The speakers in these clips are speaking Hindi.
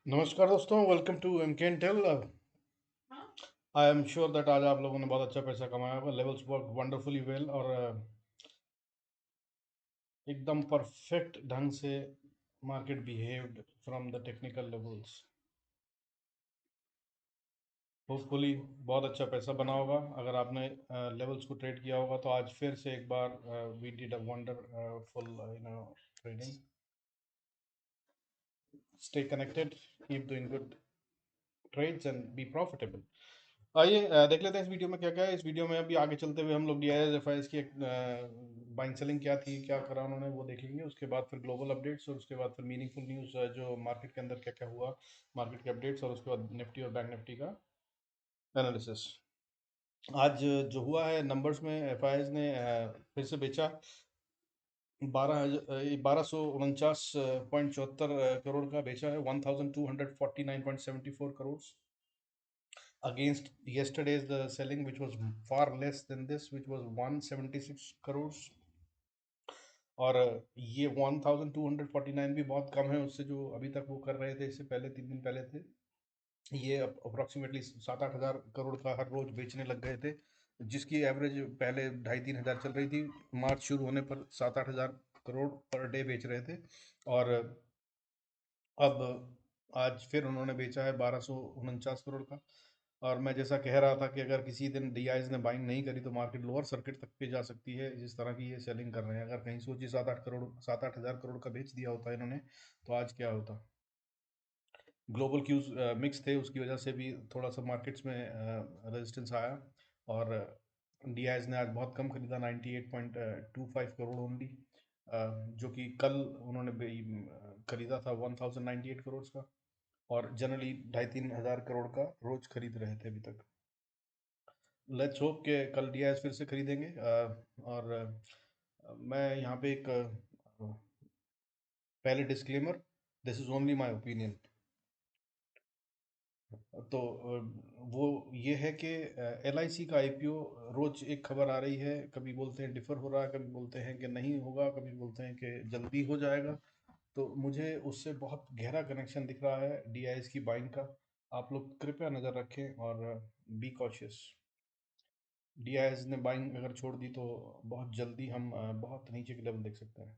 नमस्कार दोस्तों, welcome to M can tell. I am sure that आज आप लोगों ने बहुत अच्छा पैसा कमाया होगा। लेवल्स वर्क वंडरफुली वेल और एकदम परफेक्ट ढंग से market behaved from the technical levels. Hopefully बहुत अच्छा पैसा बना होगा। अगर आपने लेवल्स को ट्रेड किया होगा तो आज फिर से एक बार we did a wonderful trading. Stay connected, keep doing good trades and be profitable. आइए देख लेते हैं इस वीडियो में क्या क्या है। इस वीडियो में अभी आगे चलते हुए हम लोग डीआईएस एफआईएस की बाइंग सेलिंग क्या थी, क्या करा उन्होंने, वो देखेंगे। उसके बाद फिर ग्लोबल अपडेट्स और उसके बाद फिर मीनिंगफुल न्यूज़ जो मार्केट के अंदर क्या क्या हुआ, मार्केट के अपडेट्स, और उसके बाद निफ्टी और बैंक निफ्टी का एनालिसिस। आज जो हुआ है नंबर्स में, एफआईएस ने फिर से बेचा 1249.74 करोड़ का बेचा है, 1249.74 crores against yesterday's the selling, which was far less than this, which was 176 crores। और ये 1249 भी बहुत कम है उससे जो अभी तक वो कर रहे थे, इससे पहले 3 दिन पहले थे। ये अप्रोक्सीमेटली 7-8 हज़ार करोड़ का हर रोज बेचने लग गए थे, जिसकी एवरेज पहले 2.5-3 हज़ार चल रही थी। मार्च शुरू होने पर 7-8 हज़ार करोड़ पर डे बेच रहे थे। और अब आज फिर उन्होंने बेचा है 1249 करोड़ का। और मैं जैसा कह रहा था कि अगर किसी दिन डीआईज ने बाइंग नहीं करी तो मार्केट लोअर सर्किट तक पे जा सकती है, जिस तरह की ये सेलिंग कर रहे हैं। अगर कहीं सोचिए 7-8 हज़ार करोड़ का बेच दिया होता इन्होंने तो आज क्या होता। ग्लोबल क्यूज मिक्स थे, उसकी वजह से भी थोड़ा सा मार्केट्स में रेजिस्टेंस आया। और डीआईज ने आज बहुत कम खरीदा, 98.25 करोड़ ओनली, जो कि कल उन्होंने खरीदा था 1098 करोड़ का। और जनरली 2.5-3 हज़ार करोड़ का रोज खरीद रहे थे अभी तक। लेट्स होप कि कल डीआईएस फिर से खरीदेंगे। और मैं यहाँ पे एक पहले disclaimer, this is only my opinion. तो वो ये है कि एलआईसी का आईपीओ, रोज एक खबर आ रही है, कभी बोलते हैं डिफर हो रहा है, कभी बोलते हैं कि नहीं होगा, कभी बोलते हैं कि जल्दी हो जाएगा। तो मुझे उससे बहुत गहरा कनेक्शन दिख रहा है डीआईएस की बाइंग का। आप लोग कृपया नज़र रखें और बी कॉशियस। डीआईएस ने बाइंग अगर छोड़ दी तो बहुत जल्दी हम बहुत नीचे के लेवल देख सकते हैं।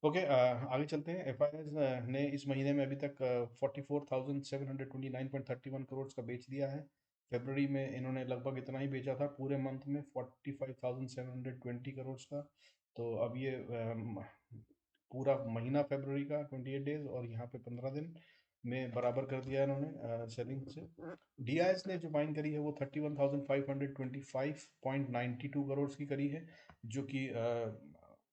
ओके, आगे चलते हैं। एफआईएस ने इस महीने में अभी तक 44,729.31 करोड़ का बेच दिया है। फरवरी में इन्होंने लगभग इतना ही बेचा था, पूरे मंथ में 45,720 करोड़ का। तो अब ये पूरा महीना फरवरी का 28 डेज और यहाँ पे 15 दिन में बराबर कर दिया इन्होंने सेलिंग से। डीआईएस ने जो बाइंग करी है वो 31,525.92 करोड़ की करी है, जो कि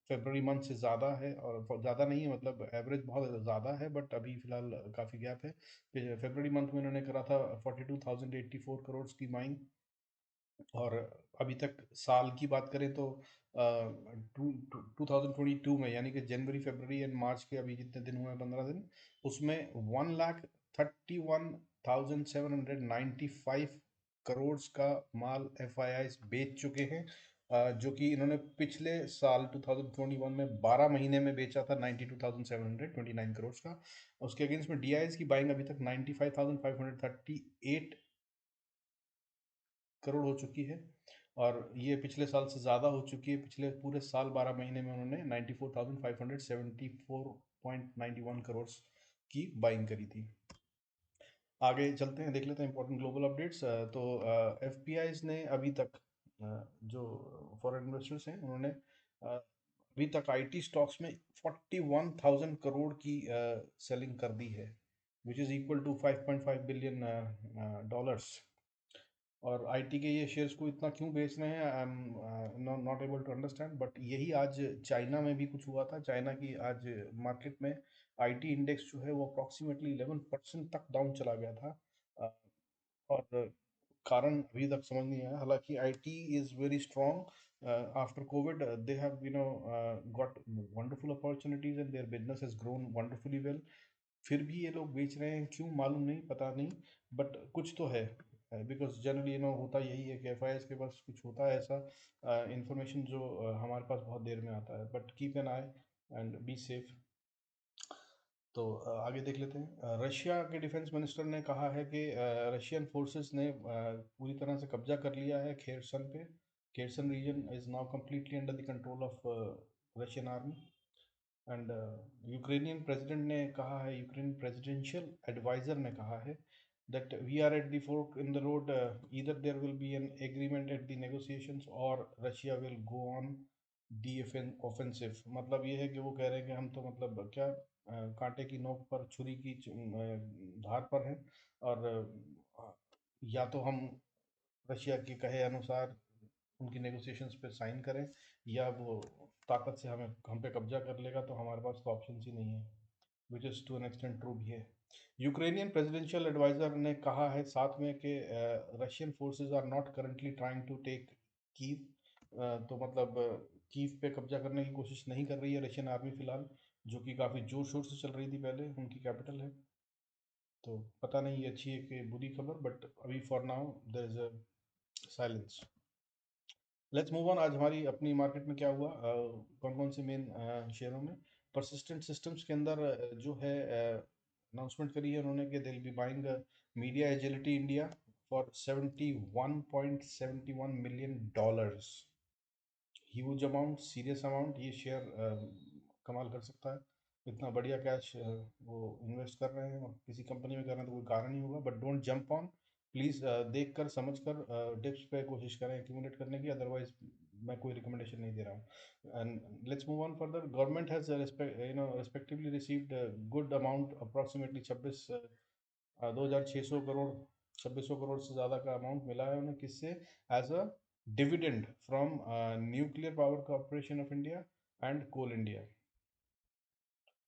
फरवरी मंथ से ज़्यादा है। और ज़्यादा नहीं है, मतलब एवरेज बहुत ज़्यादा है, बट अभी फ़िलहाल काफ़ी गैप है। फरवरी मंथ में इन्होंने करा था 42,084 करोड़ की बाइंग। और अभी तक साल की बात करें तो टू 2022 में, यानी कि जनवरी फरवरी एंड मार्च के अभी जितने दिन हुए हैं, 15 दिन, उसमें 1,31,795 करोड़ का माल एफआईआई बेच चुके हैं। जो कि इन्होंने पिछले साल 2021 में 12 महीने में बेचा था 92,729 करोड़ का। उसके अगेंस्ट में डीआईएस की बाइंग अभी तक 95,538 करोड़ हो चुकी है। और ये पिछले साल से ज़्यादा हो चुकी है। पिछले पूरे साल 12 महीने में उन्होंने 94,574.91 करोड़ की बाइंग करी थी। आगे चलते हैं, देख लेते हैं इंपॉर्टेंट ग्लोबल अपडेट्स। तो एफ पी आईज ने अभी तक जो फॉरेन इन्वेस्टर्स हैं उन्होंने अभी तक आईटी स्टॉक्स में 41,000 करोड़ की सेलिंग कर दी है, which is equal to 5.5 billion dollars. और आईटी के ये शेयर्स को इतना क्यों बेच रहे हैं, I am not able to understand. But यही आज चाइना में भी कुछ हुआ था। चाइना की आज मार्केट में आईटी इंडेक्स जो है वो अप्रॉक्सीमेटली 11% तक डाउन चला गया था। और कारण अभी तक समझ नहीं आया। हालांकि IT is very strong after Covid, they have got wonderful opportunities and their business has grown wonderfully well. फिर भी ये लोग बेच रहे हैं, क्यों मालूम नहीं, पता नहीं, बट कुछ तो है। बिकॉज जनरली होता यही है कि एफआईएस के पास कुछ होता है ऐसा इंफॉर्मेशन जो हमारे पास बहुत देर में आता है। But keep an I and be safe. तो आगे देख लेते हैं। रशिया के डिफेंस मिनिस्टर ने कहा है कि रशियन फोर्सेस ने पूरी तरह से कब्जा कर लिया है खेरसन पे। Kherson region is now completely under the control of Russian army. And Ukrainian president ने कहा है, यूक्रेन प्रेसिडेंशियल एडवाइजर ने कहा है that we are at the fork in the road. Either there will be an agreement at the negotiations or Russia will go on the offensive. मतलब ये है कि वो कह रहे हैं कि हम तो मतलब क्या कांटे की नोक पर छुरी की धार पर हैं, और या तो हम रशिया के कहे अनुसार उनकी नेगोशिएशंस पे साइन करें, या वो ताकत से हम पे कब्जा कर लेगा, तो हमारे पास तो ऑप्शन ही नहीं है, which is to an extent true भी है। यूक्रेनियन प्रेसिडेंशियल एडवाइजर ने कहा है साथ में कि Russian forces are not currently trying to take Kyiv. तो मतलब कीव पे कब्जा करने की कोशिश नहीं कर रही है रशियन आर्मी फिलहाल, जो कि काफ़ी जोर शोर से चल रही थी, पहले उनकी कैपिटल है। तो पता नहीं ये अच्छी है कि बुरी खबर, बट अभी for now there is a silence. Let's move on. आज हमारी अपनी मार्केट में क्या हुआ, कौन कौन से मेन शेयरों में। परसिस्टेंट सिस्टम्स के अंदर जो है अनाउंसमेंट करी है उन्होंने कि they will be buying media agility India for $71.71 million। Huge amount, serious amount. ये शेयर कमाल कर सकता है, इतना बढ़िया कैश वो इन्वेस्ट कर रहे हैं और किसी कंपनी में कर रहे हैं तो कोई कारण ही होगा। But don't jump on, please देख कर समझ कर डिप्स पे कोशिश करें एक्यूमुलेट करने की, अदरवाइज मैं कोई रिकमेंडेशन नहीं दे रहा हूँ। And let's move on further. Government has respectively received good amount, approximately 2600 crore, 2600 crore से ज़्यादा का अमाउंट मिला है उन्हें, किससे, as a dividend from nuclear power corporation of India and coal India,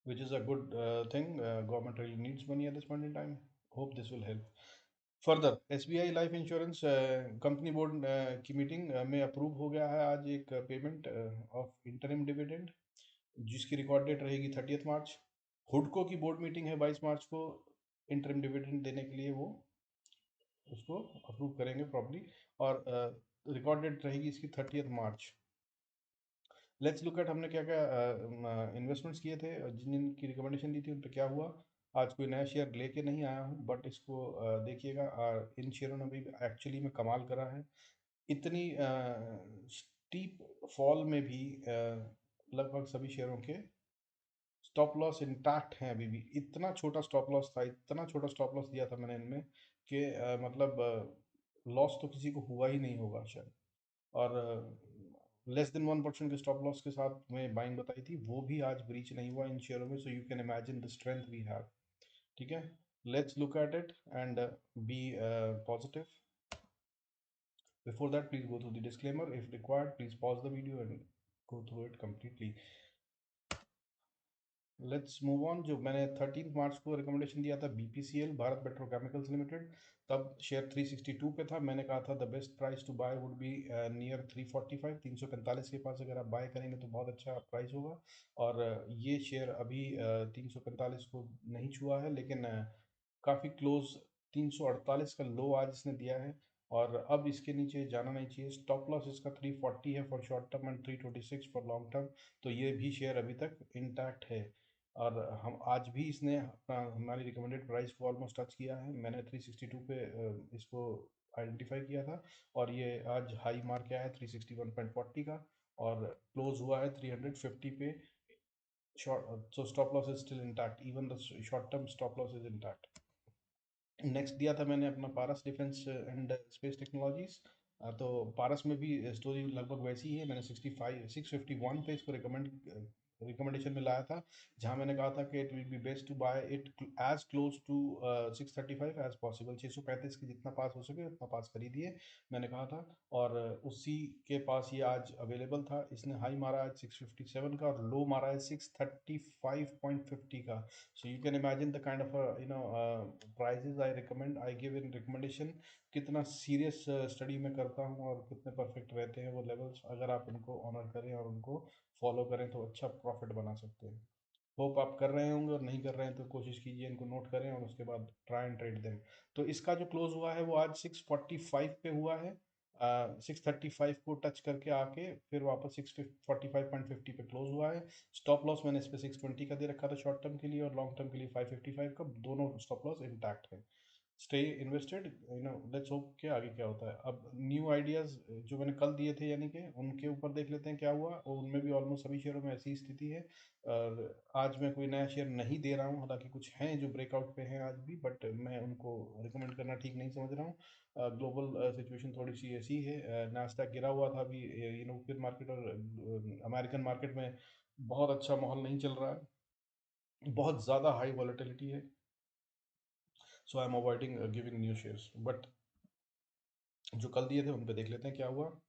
which is a good thing. Government really needs money at this point in time. Hope this will help. Further SBI life insurance company board की मीटिंग में अप्रूव हो गया है आज एक पेमेंट ऑफ इंटरिम डिविडेंड, जिसकी रिकॉर्ड डेट रहेगी 30 मार्च। हुडको की बोर्ड मीटिंग है 22 मार्च को, इंटरिम डिविडेंड देने के लिए वो उसको अप्रूव करेंगे प्रॉब्ली, और रिकॉर्ड डेट रहेगी इसकी 30 मार्च। लेट्स लुक एट हमने क्या क्या इन्वेस्टमेंट्स किए थे, जिन जिन की रिकमेंडेशन दी थी उन पे क्या हुआ। आज कोई नया शेयर लेके नहीं आया हूँ, बट इसको देखिएगा, इन शेयरों ने भी एक्चुअली में कमाल करा है। इतनी स्टीप फॉल में भी लगभग सभी शेयरों के स्टॉप लॉस इंटैक्ट हैं अभी भी। इतना छोटा स्टॉप लॉस था, इतना छोटा स्टॉप लॉस दिया था मैंने इनमें कि मतलब लॉस तो किसी को हुआ ही नहीं होगा शायद। और लेस देन 1% के स्टॉप लॉस के साथ मैं बाइंग बताई थी, वो भी आज ब्रीच नहीं हुआ इन शेयरों में। So you can imagine the strength we have. ठीक है, let's look at it and be positive. Before that please go through the disclaimer, if required please pause the video and go through it completely. Let's move on. जो मैंने 13 मार्च को रिकमेंडेशन दिया था BPCL, भारत पेट्रोकेमिकल्स लिमिटेड, तब शेयर 362 पे था। मैंने कहा था the best price to buy would be near 345, 345 के पास अगर आप बाय करेंगे तो बहुत अच्छा प्राइस होगा। और ये शेयर अभी 345 को नहीं छुआ है, लेकिन काफ़ी क्लोज 348 का लो आज इसने दिया है, और अब इसके नीचे जाना नहीं चाहिए। स्टॉप लॉस इसका 340 है for short term and 326 for long term. तो ये भी शेयर अभी तक इंटैक्ट है, और हम आज भी इसने अपना हमारी रिकमेंडेड प्राइस को ऑलमोस्ट टच किया है। मैंने 362 पे इसको आइडेंटिफाई किया था, और ये आज हाई मार के आया है 361.40 का, और क्लोज हुआ है 350 पे short. So stop loss is still intact, even the short term stop loss is intact. Next दिया था मैंने अपना पारस डिफेंस एंड स्पेस टेक्नोलॉजीज। तो पारस में भी स्टोरी लगभग वैसी ही है। मैंने 651 पे इसको रिकमेंडेशन में लाया था, जहां मैंने कहा था कि it will be best to buy it as close to 635 as possible. 635 के जितना पास हो सके उतना पास खरीदिए, मैंने कहा था। और उसी के पास ये आज अवेलेबल था। इसने हाई मारा है 657 का, और लो मारा है 635.50 का। So you can imagine the kind of prices I recommend, I give in recommendation। कितना सीरियस स्टडी में करता हूँ और कितने परफेक्ट रहते हैं वो लेवल्स, अगर आप उनको ऑनर करें और उनको फॉलो करें तो अच्छा प्रॉफिट बना सकते हैं। होप आप कर रहे होंगे, और नहीं कर रहे हैं तो कोशिश कीजिए इनको नोट करें और उसके बाद ट्राई एंड ट्रेड देम। तो इसका जो क्लोज हुआ है वो आज 645 पे हुआ है, 635 को टच करके आके फिर वापस 645.50 पे क्लोज हुआ है। स्टॉप लॉस मैंने इस पे 620 का दे रखा था शॉर्ट टर्म के लिए, और लॉन्ग टर्म के लिए 555 का, दोनों स्टॉप लॉस इंटैक्ट है। स्टे इन्वेस्टेड, लेट्स होप कि आगे क्या होता है। अब न्यू आइडियाज़ जो मैंने कल दिए थे यानी कि उनके ऊपर देख लेते हैं क्या हुआ, और उनमें भी ऑलमोस्ट सभी शेयरों में ऐसी ही स्थिति है। और आज मैं कोई नया शेयर नहीं दे रहा हूँ, हालांकि कुछ हैं जो ब्रेकआउट पे हैं आज भी, बट मैं उनको रिकमेंड करना ठीक नहीं समझ रहा हूँ। ग्लोबल सिचुएशन थोड़ी सी ऐसी है। नास्डैक गिरा हुआ था अभी, यूरोपियन मार्केट और अमेरिकन मार्केट में बहुत अच्छा माहौल नहीं चल रहा है, बहुत ज़्यादा हाई वॉलेटिलिटी है। So I am avoiding giving new shares, but जो कल दिए थे उन पे देख लेते हैं क्या हुआ।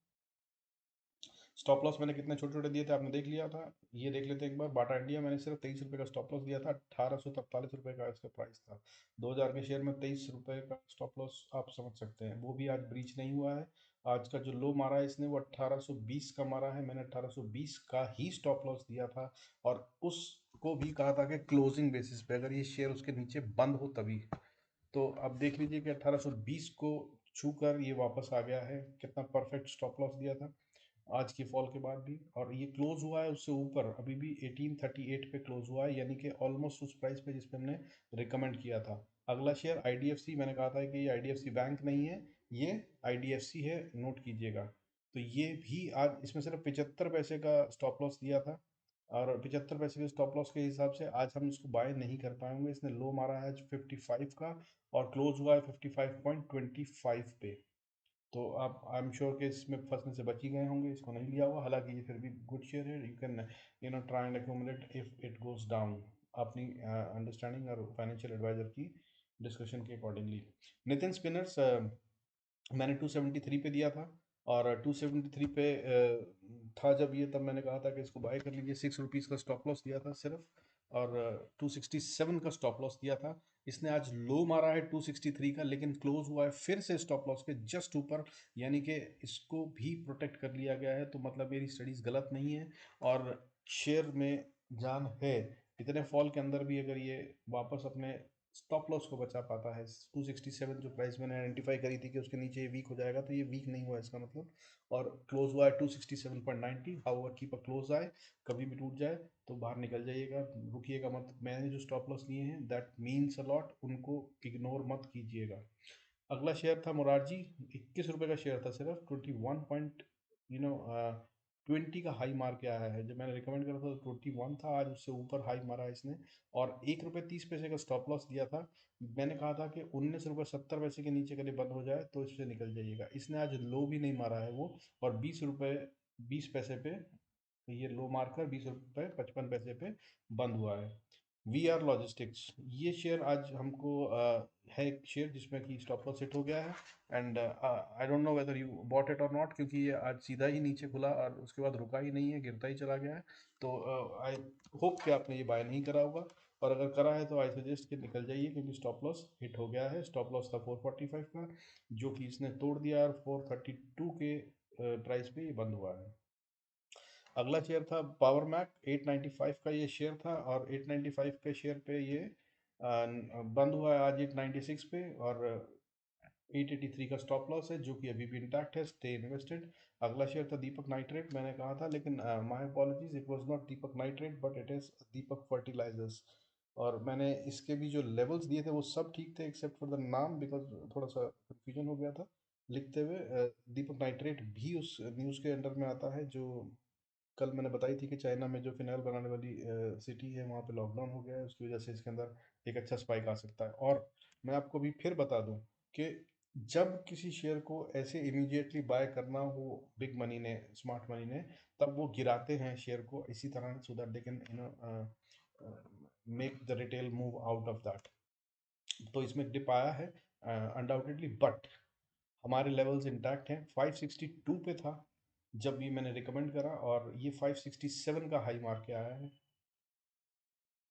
स्टॉप लॉस मैंने कितने छोटे छोटे दिए थे आपने देख लिया था। ये देख लेते हैं एक बार। बाटा इंडिया मैंने सिर्फ 23 रुपये का स्टॉप लॉस दिया था, 1843 रुपये का इसका प्राइस था। 2000 के शेयर में 23 रुपये का स्टॉप लॉस आप समझ सकते हैं, वो भी आज ब्रीच नहीं हुआ है। आज का जो लो मारा है इसने वो 1820 का मारा है, मैंने 1820 का ही स्टॉप लॉस दिया था, और उसको भी कहा था कि क्लोजिंग बेसिस पे अगर ये शेयर उसके नीचे बंद हो तभी। तो अब देख लीजिए कि 1820 को छूकर ये वापस आ गया है, कितना परफेक्ट स्टॉप लॉस दिया था आज की फॉल के बाद भी। और ये क्लोज हुआ है उससे ऊपर, अभी भी 1838 पे क्लोज हुआ है, यानी कि ऑलमोस्ट उस प्राइस पे जिस पे हमने रिकमेंड किया था। अगला शेयर आईडीएफसी, मैंने कहा था कि ये आईडीएफसी बैंक नहीं है, ये आईडीएफसी है, नोट कीजिएगा। तो ये भी आज इसमें सिर्फ 75 पैसे का स्टॉप लॉस दिया था, और 75 पैसे के स्टॉप लॉस के हिसाब से आज हम इसको बाय नहीं कर पाएंगे। इसने लो मारा है आज 55 का, और क्लोज हुआ है 55.25 पे। तो आप आई एम श्योर कि इसमें फंसने से बच ही गए होंगे, इसको नहीं लिया हुआ, हालांकि ये फिर भी गुड शेयर है। You can try and accumulate if it goes down, अपनी अंडरस्टैंडिंग और फाइनेंशियल एडवाइजर की डिस्कशन के अकॉर्डिंगली। नितिन स्पिनर्स मैंने 273 पे दिया था, और 273 पे था जब ये, तब मैंने कहा था कि इसको बाय कर लीजिए। 6 रुपीज़ का स्टॉप लॉस दिया था सिर्फ, और 267 का स्टॉप लॉस दिया था। इसने आज लो मारा है 263 का, लेकिन क्लोज हुआ है फिर से स्टॉप लॉस के जस्ट ऊपर, यानी कि इसको भी प्रोटेक्ट कर लिया गया है। तो मतलब मेरी स्टडीज गलत नहीं है, और शेयर में जान है। इतने फॉल के अंदर भी अगर ये वापस अपने स्टॉप लॉस को बचा पाता है, 267 जो प्राइस मैंने आइडेंटिफाई करी थी कि उसके नीचे ये वीक हो जाएगा, तो ये वीक नहीं हुआ इसका मतलब, और क्लोज हुआ है 267.90। हाउ कीप अ क्लोज आए, कभी भी टूट जाए तो बाहर निकल जाइएगा, रुकिएगा मत। मैंने जो स्टॉप लॉस लिए हैं दैट मीन्स अ लॉट, उनको इग्नोर मत कीजिएगा। अगला शेयर था मोरारजी, 21 रुपये का शेयर था सिर्फ, 20 का हाई मार के आया है। जब मैंने रिकमेंड करा था तो 21 था, आज उससे ऊपर हाई मारा है इसने, और 1 रुपये 30 पैसे का स्टॉप लॉस दिया था। मैंने कहा था कि 19 रुपये 70 पैसे के नीचे कभी बंद हो जाए तो इससे निकल जाइएगा। इसने आज लो भी नहीं मारा है वो, और 20 रुपये 20 पैसे पे ये लो मारकर 20 रुपये 55 पैसे पे बंद हुआ है। वी आर लॉजिस्टिक्स, ये शेयर आज हमको है एक शेयर जिसमें कि स्टॉप लॉस हिट हो गया है, and I don't know whether you bought it और नॉट, क्योंकि ये आज सीधा ही नीचे खुला और उसके बाद रुका ही नहीं है, गिरता ही चला गया है। तो आई होप कि आपने ये बाय नहीं करा होगा, और अगर करा है तो आई सजेस्ट कि निकल जाइए, क्योंकि स्टॉप लॉस हिट हो गया है। स्टॉप लॉस था 445 का, जो कि इसने तोड़ दिया, और 432 के प्राइस पे ये बंद हुआ है। अगला शेयर था पावर मैक, 895 का ये शेयर था, और 895 के शेयर पे ये बंद हुआ है आज 896 पे, और 883 का स्टॉप लॉस है, जो कि अभी भी इंटैक्ट है। Stay invested. अगला शेयर था दीपक नाइट्रेट, मैंने कहा था, लेकिन my apologies, it was not Deepak nitrate but it is Deepak fertilisers. और मैंने इसके भी जो लेवल्स दिए थे वो सब ठीक थे एक्सेप्ट फॉर द नाम, बिकॉज थोड़ा सा कंफ्यूजन हो गया था लिखते हुए। दीपक नाइट्रेट भी उस न्यूज़ के अंडर में आता है जो कल मैंने बताई थी कि चाइना में जो फिनाइल बनाने वाली सिटी है वहाँ पे लॉकडाउन हो गया है, उसकी वजह से इसके अंदर एक अच्छा स्पाइक आ सकता है। और मैं आपको भी फिर बता दूं कि जब किसी शेयर को ऐसे इमीडिएटली बाय करना हो बिग मनी ने, स्मार्ट मनी ने, तब वो गिराते हैं शेयर को इसी तरह, so that they can make the retail move out of that. तो इसमें डिप आया है अनडाउटेडली, बट हमारे लेवल्स इंटैक्ट हैं। 562 पे था जब ये मैंने रिकमेंड करा, और ये 567 का हाई मार के आया है।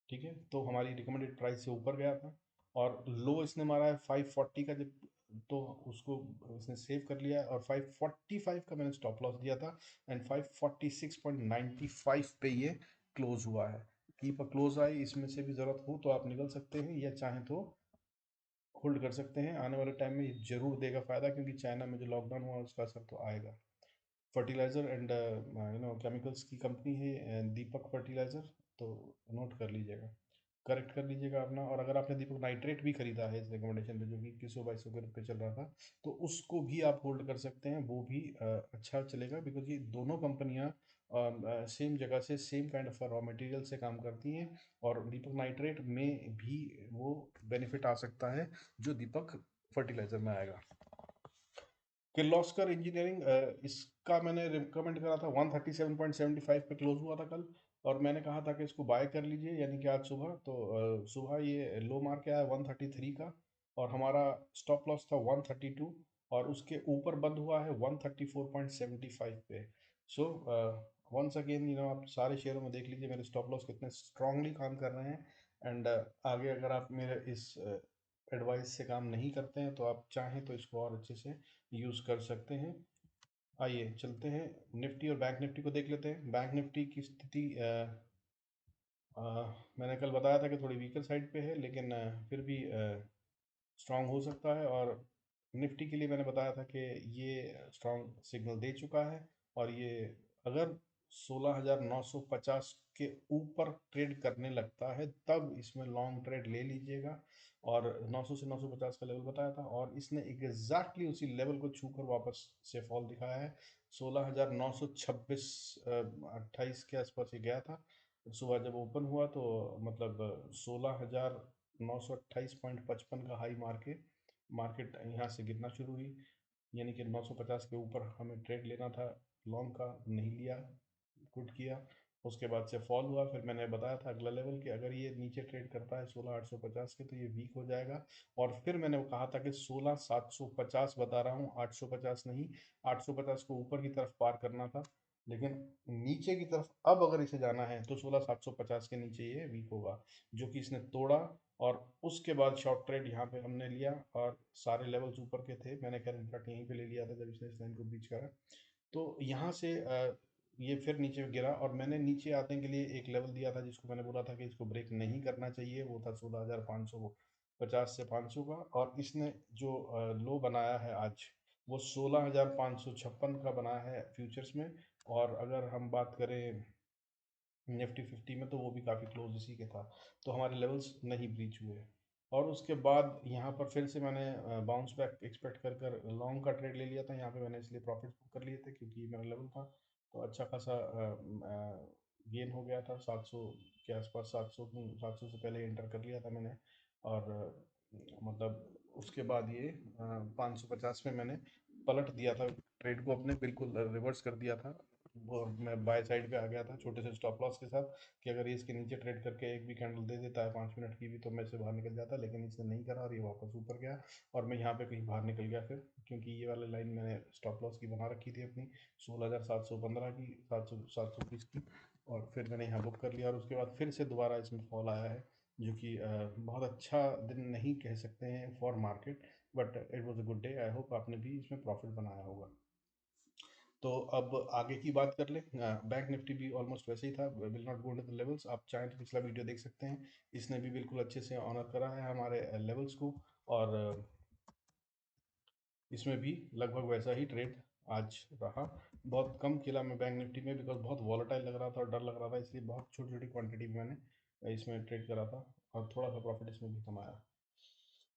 ठीक है, तो हमारी रिकमेंडेड प्राइस से ऊपर गया था, और लो इसने मारा है 540 का जब, तो उसको इसने सेव कर लिया है, और 545 का मैंने स्टॉप लॉस दिया था, एंड 546.95 पे ये क्लोज हुआ है। कीप अ क्लोज आई, इसमें से भी ज़रूरत हो तो आप निकल सकते हैं, या चाहें तो होल्ड कर सकते हैं। आने वाले टाइम में ये ज़रूर देगा फ़ायदा, क्योंकि चाइना में जो लॉकडाउन हुआ उसका असर तो आएगा। फर्टिलाइज़र एंड केमिकल्स की कंपनी है दीपक फर्टिलाइज़र, तो नोट कर लीजिएगा, करेक्ट कर लीजिएगा अपना। और अगर आपने दीपक नाइट्रेट भी खरीदा है इस रिकमेंडेशन पे, जो कि 2100-2200 के रुपये चल रहा था, तो उसको भी आप होल्ड कर सकते हैं, वो भी अच्छा चलेगा, बिकॉज ये दोनों कंपनियां सेम जगह से same kind of raw material से काम करती हैं, और दीपक नाइट्रेट में भी वो बेनिफिट आ सकता है जो दीपक फर्टिलाइज़र में आएगा। किर्लोस्कर इंजीनियरिंग, इसका मैंने रिकमेंड करा था, 137.75 पे क्लोज हुआ था कल, और मैंने कहा था कि इसको बाय कर लीजिए, यानी कि आज सुबह। तो सुबह ये लो मार के आया 133 का, और हमारा स्टॉप लॉस था 132, और उसके ऊपर बंद हुआ है 134.75 पे। सो वंस अगेन आप सारे शेयरों में देख लीजिए मेरे स्टॉप लॉस कितने स्ट्रांगली काम कर रहे हैं। एंड आगे अगर आप मेरे इस एडवाइस से काम नहीं करते हैं, तो आप चाहें तो इसको और अच्छे से यूज़ कर सकते हैं। आइए चलते हैं निफ्टी और बैंक निफ्टी को देख लेते हैं। बैंक निफ्टी की स्थिति अ, मैंने कल बताया था कि थोड़ी वीकर साइड पे है, लेकिन फिर भी स्ट्रांग हो सकता है। और निफ्टी के लिए मैंने बताया था कि ये स्ट्रांग सिग्नल दे चुका है, और ये अगर 16,950 के ऊपर ट्रेड करने लगता है तब इसमें लॉन्ग ट्रेड ले लीजिएगा। और 900 से 950 का लेवल बताया था, और इसने एग्जैक्टली उसी लेवल को छूकर वापस से फॉल दिखाया है। 16,926 28 के आसपास ये गया था सुबह जब ओपन हुआ, तो मतलब 16,928.55 का हाई मार के मार्केट यहाँ से गिरना शुरू हुई, यानी कि 950 के ऊपर हमें ट्रेड लेना था, लॉन्ग का नहीं लिया, गुड किया। उसके बाद से फॉल हुआ, फिर मैंने बताया था अगला लेवल कि अगर ये नीचे ट्रेड करता है 16,850 के, तो ये वीक हो जाएगा। और फिर मैंने कहा था कि 16,750 बता रहा हूँ, 850 नहीं, 850 को ऊपर की तरफ पार करना था, लेकिन नीचे की तरफ अब अगर इसे जाना है तो 16,750 के नीचे ये वीक होगा, जो कि इसने तोड़ा। और उसके बाद शॉर्ट ट्रेड यहाँ पे हमने लिया, और सारे लेवल्स ऊपर के थे, मैंने खैर इनफैक्ट यहीं पे ले लिया था जब इसने इस लाइन को ब्रीच करा। तो यहाँ से ये फिर नीचे गिरा, और मैंने नीचे आने के लिए एक लेवल दिया था जिसको मैंने बोला था कि इसको ब्रेक नहीं करना चाहिए, वो था 16,550 से 500 का। और इसने जो लो बनाया है आज, वो 16,556 का बनाया है फ्यूचर्स में। और अगर हम बात करें निफ्टी 50 में, तो वो भी काफ़ी क्लोज इसी के था, तो हमारे लेवल्स नहीं ब्रीच हुए। और उसके बाद यहाँ पर फिर से मैंने बाउंस बैक एक्सपेक्ट कर कर लॉन्ग का ट्रेड ले लिया था यहाँ पे, मैंने इसलिए प्रॉफिट बुक कर लिए थे क्योंकि ये मेरा लेवल था। तो अच्छा खासा गेन हो गया था 700 के आसपास, 700 से पहले एंटर कर लिया था मैंने। और मतलब उसके बाद ये 550 में मैंने पलट दिया था ट्रेड को अपने, बिल्कुल रिवर्स कर दिया था। वो मैं बाय साइड पे आ गया था छोटे से स्टॉप लॉस के साथ, कि अगर ये इसके नीचे ट्रेड करके एक भी कैंडल दे देता है 5 मिनट की भी, तो मैं इससे बाहर निकल जाता, लेकिन इसने नहीं करा और ये वापस ऊपर गया, और मैं यहाँ पे कहीं बाहर निकल गया फिर, क्योंकि ये वाली लाइन मैंने स्टॉप लॉस की बना रखी थी अपनी 16,715 की, 720 की। और फिर मैंने यहाँ बुक कर लिया, और उसके बाद फिर से दोबारा इसमें फॉल आया है, जो कि बहुत अच्छा दिन नहीं कह सकते हैं for market, but it was a good day. I hope आपने भी इसमें प्रॉफिट बनाया होगा। तो अब आगे की बात कर ले। बैंक निफ्टी भी ऑलमोस्ट वैसे ही था, will not go into the levels, आप चाहें तो पिछला वीडियो देख सकते हैं, इसने भी बिल्कुल अच्छे से ऑनर करा है हमारे लेवल्स को। और इसमें भी लगभग वैसा ही ट्रेड आज रहा। बहुत कम खेला मैं बैंक निफ्टी में, बिकॉज बहुत वॉलेटाइल लग रहा था और डर लग रहा था, इसलिए बहुत छोटी छोटी क्वांटिटी में मैंने इसमें ट्रेड करा था, और थोड़ा सा प्रॉफिट इसमें भी कमाया।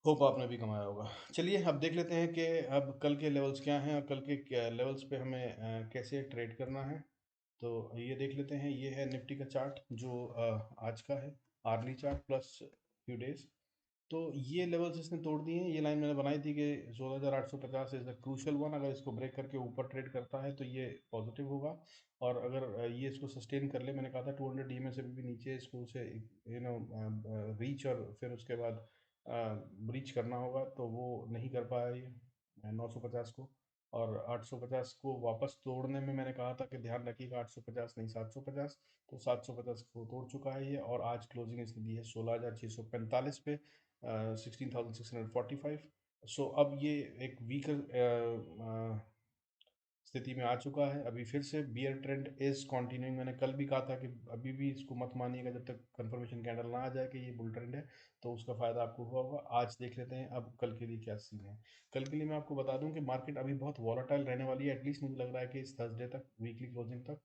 होप आपने भी कमाया होगा। चलिए अब देख लेते हैं कि अब कल के लेवल्स क्या हैं, और कल के लेवल्स पे हमें कैसे ट्रेड करना है। तो ये देख लेते हैं, ये है निफ्टी का चार्ट जो आज का है, early chart plus few days. तो ये लेवल्स इसने तोड़ दिए हैं, ये लाइन मैंने बनाई थी कि 16,850 इज द क्रूशल वन, अगर इसको ब्रेक करके ऊपर ट्रेड करता है तो ये पॉजिटिव होगा। और अगर ये इसको सस्टेन कर ले, मैंने कहा था 200 EMA से भी नीचे इसको उसे रीच और फिर उसके बाद ब्रीच करना होगा, तो वो नहीं कर पाया ये 950 को। और 850 को वापस तोड़ने में मैंने कहा था कि ध्यान रखिएगा 850 नहीं 750, तो 750 को तोड़ चुका है ये, और आज क्लोजिंग इसकी दी है 16,645 पे, 16,645। सो अब ये एक वीकर स्थिति में आ चुका है। अभी फिर से बियर ट्रेंड इज कंटिन्यूइंग। मैंने कल भी कहा था कि अभी भी इसको मत मानिएगा जब तक कंफर्मेशन कैंडल ना आ जाए कि ये बुल ट्रेंड है, तो उसका फायदा आपको हुआ होगा। आज देख लेते हैं अब कल के लिए क्या सीन है। कल के लिए मैं आपको बता दूं कि मार्केट अभी बहुत वॉलेटाइल रहने वाली है, एटलीस्ट मुझे लग रहा है कि इस थर्सडे तक, वीकली क्लोजिंग तक।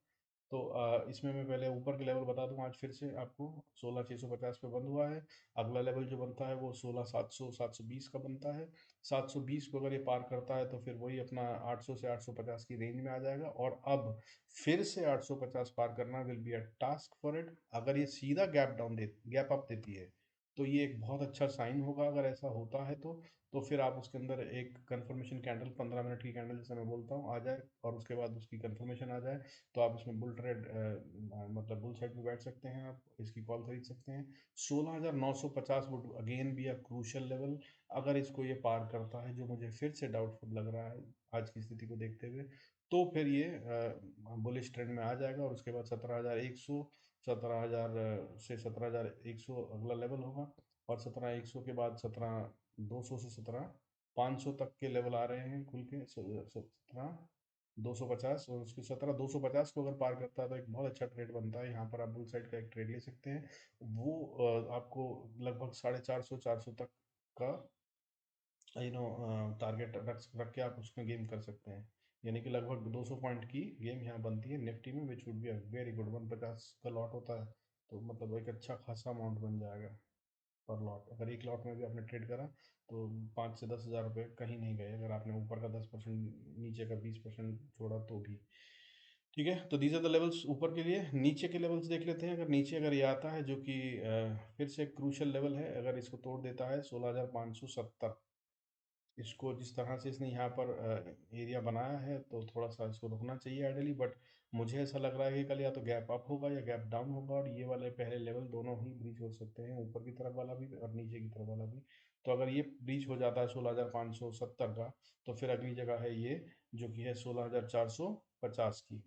तो इसमें मैं पहले ऊपर के लेवल बता दूं। आज फिर से आपको 16,650 पे बंद हुआ है। अगला लेवल जो बनता है वो 16,700 720 का बनता है। 720 को अगर ये पार करता है तो फिर वही अपना 800 से 850 की रेंज में आ जाएगा। और अब फिर से 850 पार करना will be a task for it. अगर ये सीधा गैप अप देती है तो ये एक बहुत अच्छा साइन होगा। अगर ऐसा होता है तो फिर आप उसके अंदर एक कंफर्मेशन कैंडल, 15 मिनट की कैंडल जैसे मैं बोलता हूँ, आ जाए और उसके बाद उसकी कंफर्मेशन आ जाए, तो आप इसमें बुल ट्रेड मतलब बुल साइड में बैठ सकते हैं, आप इसकी कॉल खरीद सकते हैं। 16,950 would again be a crucial level. अगर इसको ये पार करता है, जो मुझे फिर से डाउटफुल लग रहा है आज की स्थिति को देखते हुए, तो फिर ये बुलिश ट्रेंड में आ जाएगा। और उसके बाद 17,100, 17,000 से 17,100 अगला लेवल होगा। और 17,100 के बाद 17,200 से 17,500 तक के लेवल आ रहे हैं खुल के। 17,250 और उसके 17,250 को अगर पार करता है तो एक बहुत अच्छा ट्रेड बनता है। यहाँ पर आप बुल साइड का एक ट्रेड ले सकते हैं। वो आपको लगभग 450 400 तक का टारगेट रख के आप उसमें गेम कर सकते हैं। यानी कि लगभग 200 पॉइंट की गेम यहाँ बनती है निफ्टी में, which would be a very good. 150 का लॉट होता है तो मतलब एक अच्छा खासा अमाउंट बन जाएगा पर लॉट। अगर एक लॉट में भी आपने ट्रेड करा तो 5 से 10 हज़ार रुपये कहीं नहीं गए, अगर आपने ऊपर का 10%, नीचे का 20% छोड़ा तो भी। ठीक है, तो दीज आर द लेवल्स ऊपर के लिए। नीचे के लेवल्स देख लेते हैं। अगर नीचे अगर ये आता है, जो कि फिर से क्रूशल लेवल है, अगर इसको तोड़ देता है 16,570, इसको जिस तरह से इसने यहाँ पर एरिया बनाया है तो थोड़ा सा इसको रुकना चाहिए आइडियली। बट मुझे ऐसा लग रहा है कि कल या तो गैप अप होगा या गैप डाउन होगा, और ये वाले पहले लेवल दोनों ही ब्रीच हो सकते हैं, ऊपर की तरफ वाला भी और नीचे की तरफ वाला भी। तो अगर ये ब्रीच हो जाता है 16,570 का, तो फिर अगली जगह है ये, जो कि है 16,450 की।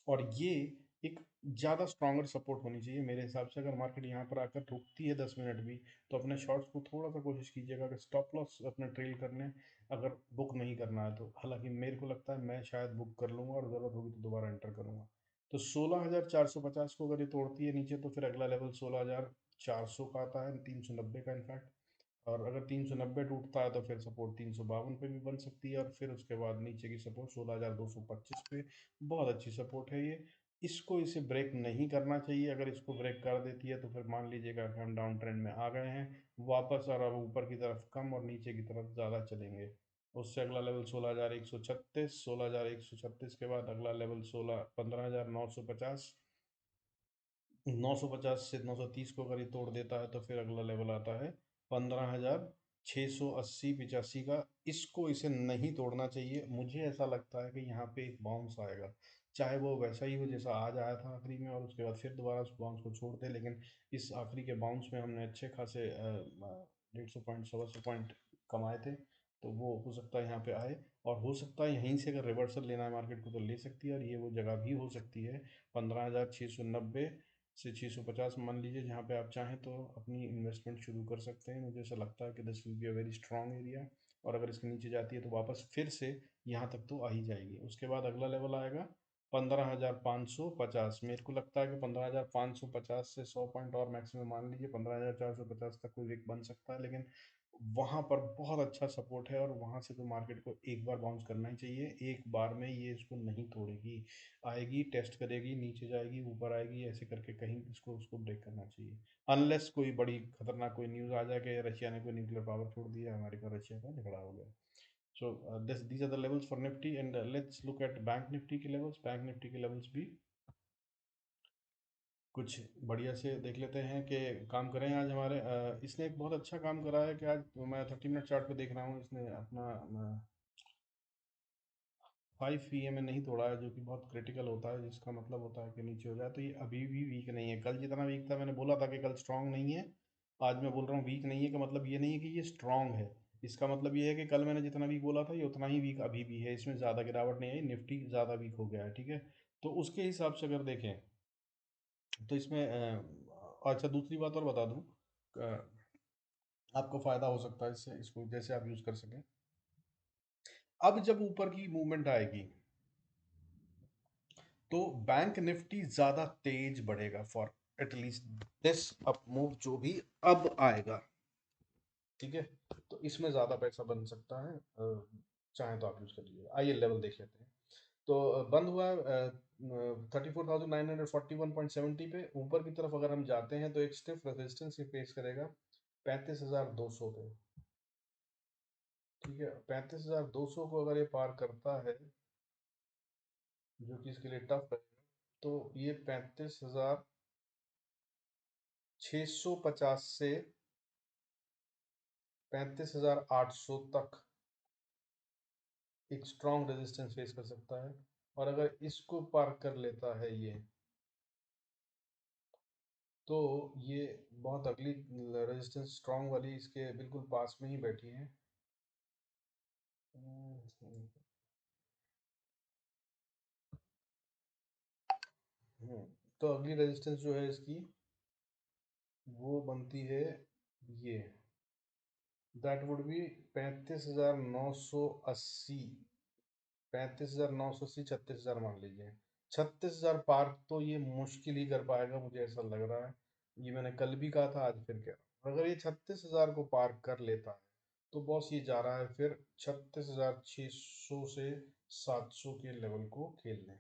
और ये एक ज़्यादा स्ट्रॉन्गर सपोर्ट होनी चाहिए मेरे हिसाब से। अगर मार्केट यहाँ पर आकर रुकती है 10 मिनट भी, तो अपने शॉर्ट्स को थोड़ा सा कोशिश कीजिएगा कि स्टॉप लॉस अपने ट्रेल कर लें, अगर बुक नहीं करना है तो। हालांकि मेरे को लगता है मैं शायद बुक कर लूँगा और ज़रूरत होगी तो दोबारा एंटर करूँगा। तो 16,450 को अगर ये तोड़ती है नीचे, तो फिर अगला लेवल 16,400 का आता है, 390 का इनफैक्ट। और अगर 390 टूटता है तो फिर सपोर्ट 352 पे भी बन सकती है। और फिर उसके बाद नीचे की सपोर्ट 16,225 पे, बहुत अच्छी सपोर्ट है ये। इसको इसे ब्रेक नहीं करना चाहिए। अगर इसको ब्रेक कर देती है तो फिर मान लीजिएगा कि हम डाउन ट्रेंड में आ गए हैं वापस, और अब ऊपर की तरफ कम और नीचे की तरफ ज़्यादा चलेंगे। उससे अगला लेवल 16,136, 16,136 के बाद अगला लेवल 15,950। 950 से 930 को अगर ये तोड़ देता है तो फिर अगला लेवल आता है 15,680 85 का। इसको इसे नहीं तोड़ना चाहिए। मुझे ऐसा लगता है कि यहाँ पे एक बाउंस आएगा, चाहे वो वैसा ही हो जैसा आज आया था आखिरी में, और उसके बाद फिर दोबारा उस बाउंस को छोड़ दे। लेकिन इस आखिरी के बाउंस में हमने अच्छे खासे 150 पॉइंट 125 पॉइंट कमाए थे। तो वो हो सकता है यहाँ पे आए, और हो सकता है यहीं से अगर रिवर्सल लेना है मार्केट को तो ले सकती है। और ये वो जगह भी हो सकती है 15,690 से 650 मान लीजिए, जहाँ पे आप चाहें तो अपनी इन्वेस्टमेंट शुरू कर सकते हैं। मुझे ऐसा लगता है कि this will be a very strong area. और अगर इसके नीचे जाती है तो वापस फिर से यहाँ तक तो आ ही जाएगी। उसके बाद अगला लेवल आएगा 15,550। मेरे को लगता है कि 15,550 से 100 पॉइंट और मैक्सिमम मान लीजिए 15,450 तक कोई वीक बन सकता है। लेकिन वहाँ पर बहुत अच्छा सपोर्ट है, और वहाँ से तो मार्केट को एक बार बाउंस करना ही चाहिए। एक बार में ये इसको नहीं तोड़ेगी, आएगी, टेस्ट करेगी, नीचे जाएगी, ऊपर आएगी, ऐसे करके कहीं इसको उसको ब्रेक करना चाहिए। अनलेस कोई बड़ी खतरनाक कोई न्यूज़ आ जाए कि रशिया ने कोई न्यूक्लियर पावर छोड़ दिया, अमेरिका रशिया का झगड़ा हो गया। So these are the levels for Nifty. And let's look at bank Nifty के लेवल्स। बैंक निफ्टी के लेवल्स भी कुछ बढ़िया से देख लेते हैं कि काम करें आज हमारे। इसने एक बहुत अच्छा काम करा है कि आज मैं 30 मिनट चार्ट पे देख रहा हूँ, इसने अपना 5 PM में नहीं तोड़ा है, जो कि बहुत क्रिटिकल होता है, जिसका मतलब होता है कि नीचे हो जाए। तो ये अभी भी वीक नहीं है। कल जितना वीक था, मैंने बोला था कि कल स्ट्रांग नहीं है, आज मैं बोल रहा हूँ वीक नहीं है। का मतलब ये नहीं है कि ये स्ट्रांग है। इसका मतलब ये है कि कल मैंने जितना वीक बोला था ये उतना ही वीक अभी भी है, इसमें ज़्यादा गिरावट नहीं आई, निफ्टी ज़्यादा वीक हो गया है। ठीक है, तो उसके हिसाब से अगर देखें तो इसमें अच्छा, दूसरी बात और बता दूं, आपको फ़ायदा हो सकता है इससे, इसको जैसे आप यूज़ कर सकें। अब जब ऊपर की मूवमेंट आएगी, तो बैंक निफ्टी ज्यादा तेज बढ़ेगा for at least this up move जो भी अब आएगा। ठीक है, तो इसमें ज्यादा पैसा बन सकता है। चाहे तो आप यूज कर लीजिए। आइए लेवल देख लेते हैं। तो बंद हुआ 34,941.70 पे। ऊपर की तरफ अगर हम जाते हैं तो एक स्टिफ रेजिस्टेंस ही फेस करेगा 35,200 पे। ठीक है, 35,200 को अगर ये पार करता है, जो कि इसके लिए टफ है, तो ये 35,650 से 35,800 तक एक स्ट्रॉन्ग रेजिस्टेंस फेस कर सकता है। और अगर इसको पार कर लेता है ये, तो ये बहुत अगली रेजिस्टेंस स्ट्रॉन्ग वाली इसके बिल्कुल पास में ही बैठी है। हम्म, तो अगली रेजिस्टेंस जो है इसकी, वो बनती है ये, दैट वुड बी 35,980। 35,980, 36,000 मान लीजिए। 36,000 पार तो ये मुश्किल ही कर पाएगा, मुझे ऐसा लग रहा है। ये मैंने कल भी कहा था, आज फिर कह रहा हूँ। अगर ये 36,000 को पार कर लेता है, तो बॉस ये जा रहा है फिर 36,600 से 700 के लेवल को खेलने।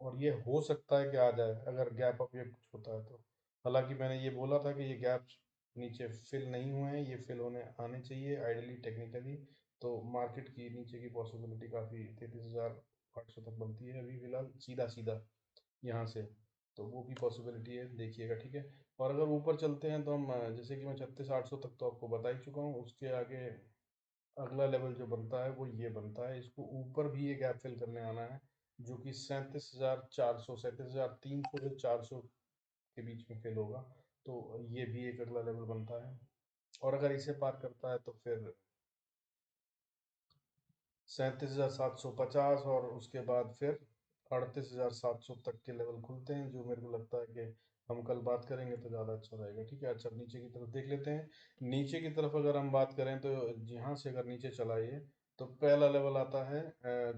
और ये हो सकता है कि आ जाए, अगर गैप अप ये कुछ होता है तो। हालांकि मैंने ये बोला था कि ये गैप्स नीचे फिल नहीं हुए हैं, ये फिल होने आने चाहिए आइडियली टेक्निकली। तो मार्केट की नीचे की पॉसिबिलिटी काफ़ी 33,800 तक बनती है अभी फिलहाल, सीधा सीधा यहाँ से। तो वो भी पॉसिबिलिटी है, देखिएगा। ठीक है, और अगर ऊपर चलते हैं तो हम जैसे कि मैं 36,800 तक तो आपको बता ही चुका हूँ। उसके आगे अगला लेवल जो बनता है वो ये बनता है, इसको ऊपर भी ये गैप फिल करने आना है, जो कि 37,400, 37,300 से 400 के बीच में फिल होगा। तो ये भी एक अगला लेवल बनता है। और अगर इसे पार करता है तो फिर 37,750, और उसके बाद फिर 38,700 तक के लेवल खुलते हैं, जो मेरे को लगता है कि हम कल बात करेंगे तो ज़्यादा अच्छा रहेगा। ठीक है, अच्छा नीचे की तरफ देख लेते हैं। नीचे की तरफ अगर हम बात करें तो यहाँ से अगर नीचे चलाइए, तो पहला लेवल आता है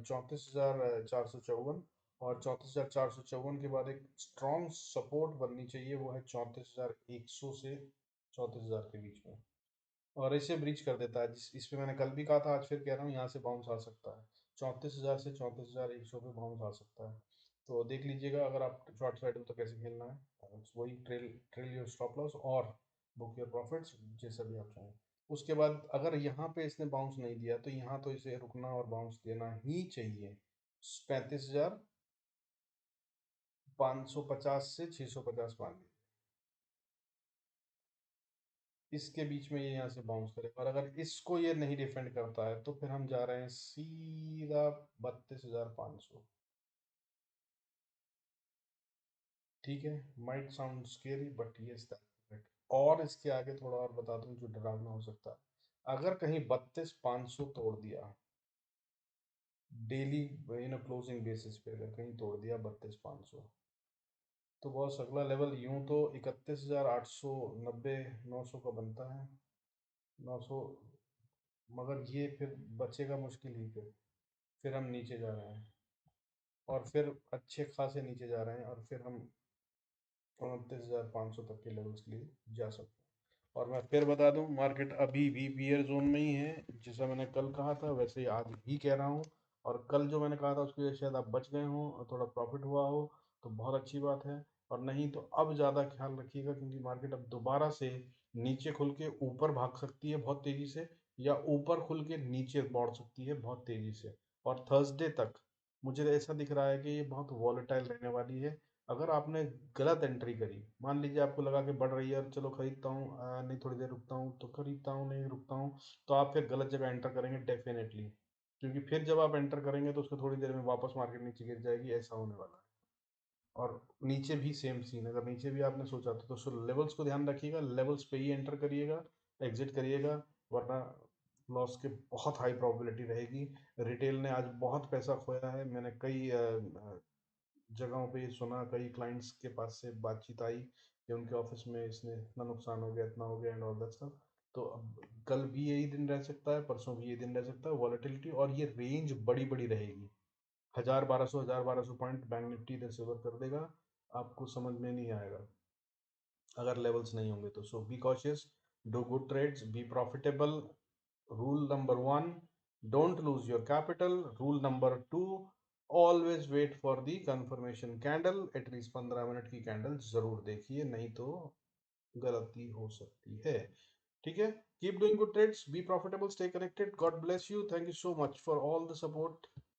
34,454। और 34,454 के बाद एक स्ट्रॉन्ग सपोर्ट बननी चाहिए, वो है 34,100 से 34,000 के बीच में। और इसे ब्रीच कर देता है, जिस इस पे मैंने कल भी कहा था, आज फिर कह रहा हूँ, यहाँ से बाउंस आ सकता है। 34,000 से 34,100 पे बाउंस आ सकता है। तो देख लीजिएगा, अगर आप शॉर्ट साइड हो तो कैसे खेलना है। वही trail trail your stop loss और बुक योर प्रॉफिट्स, जैसा भी आप चाहें। उसके बाद अगर यहाँ पे इसने बाउंस नहीं दिया, तो यहाँ तो इसे रुकना और बाउंस देना ही चाहिए 35,550 से 650 मान लीजिए। इसके बीच में ये यहाँ से बाउंस करेगा, और अगर इसको ये नहीं डिफेंड करता है, तो फिर हम जा रहे हैं सीधा 32,500। ठीक है, might sound scary but yes that. और इसके आगे थोड़ा और बता दूं जो डरावना हो सकता है। अगर कहीं 32,500 तोड़ दिया डेली, क्लोजिंग बेसिस पे अगर कहीं तोड़ दिया 32,500, तो बॉस अगला लेवल यूं तो 31,890, 900 का बनता है। 900, मगर ये फिर बचेगा मुश्किल ही। फिर हम नीचे जा रहे हैं, और फिर अच्छे खासे नीचे जा रहे हैं, और फिर हम 29,500 तक के लेवल्स के लिए जा सकते हैं। और मैं फिर बता दूं, मार्केट अभी भी बियर जोन में ही है। जैसा मैंने कल कहा था वैसे ही आज भी कह रहा हूँ। और कल जो मैंने कहा था उसके लिए शायद आप बच गए हो और थोड़ा प्रॉफिट हुआ हो, तो बहुत अच्छी बात है। और नहीं तो अब ज़्यादा ख्याल रखिएगा, क्योंकि मार्केट अब दोबारा से नीचे खुल के ऊपर भाग सकती है बहुत तेज़ी से, या ऊपर खुल के नीचे बढ़ सकती है बहुत तेज़ी से। और थर्सडे तक मुझे ऐसा दिख रहा है कि ये बहुत वॉलेटाइल रहने वाली है। अगर आपने गलत एंट्री करी, मान लीजिए आपको लगा कि बढ़ रही है और चलो खरीदता हूँ, नहीं थोड़ी देर रुकता हूँ तो खरीदता हूँ, नहीं रुकता हूँ, तो आप फिर गलत जगह एंटर करेंगे डेफिनेटली। क्योंकि फिर जब आप एंटर करेंगे तो उसको थोड़ी देर में वापस मार्केट नीचे गिर जाएगी, ऐसा होने वाला है। और नीचे भी सेम सीन, अगर नीचे भी आपने सोचा था तो लेवल्स को ध्यान रखिएगा, लेवल्स पे ही एंटर करिएगा, एग्जिट करिएगा, वरना लॉस की बहुत हाई प्रोबेबिलिटी रहेगी। रिटेल ने आज बहुत पैसा खोया है, मैंने कई जगहों पे ये सुना, कई क्लाइंट्स के पास से बातचीत आई कि उनके ऑफिस में इसने इतना नुकसान हो गया, इतना हो गया, एंड ऑल दैट स्टफ। तो अब कल भी यही दिन रह सकता है, परसों भी यही दिन रह सकता है, वॉलेटिलिटी और ये रेंज बड़ी बड़ी रहेगी। हजार बारह सौ पॉइंट बैंक निफ्टी इधर से उधर कर देगा, आपको समझ में नहीं आएगा अगर लेवल्स नहीं होंगे तो. So be cautious, do good trades, be profitable. Rule number one, don't lose your capital. Rule number two, always wait for the confirmation candle. At least 15 minute की कैंडल जरूर देखिए, नहीं तो गलती हो सकती है. ठीक है, keep doing good trades, be profitable, stay connected. God bless you. Thank you so much for all the support.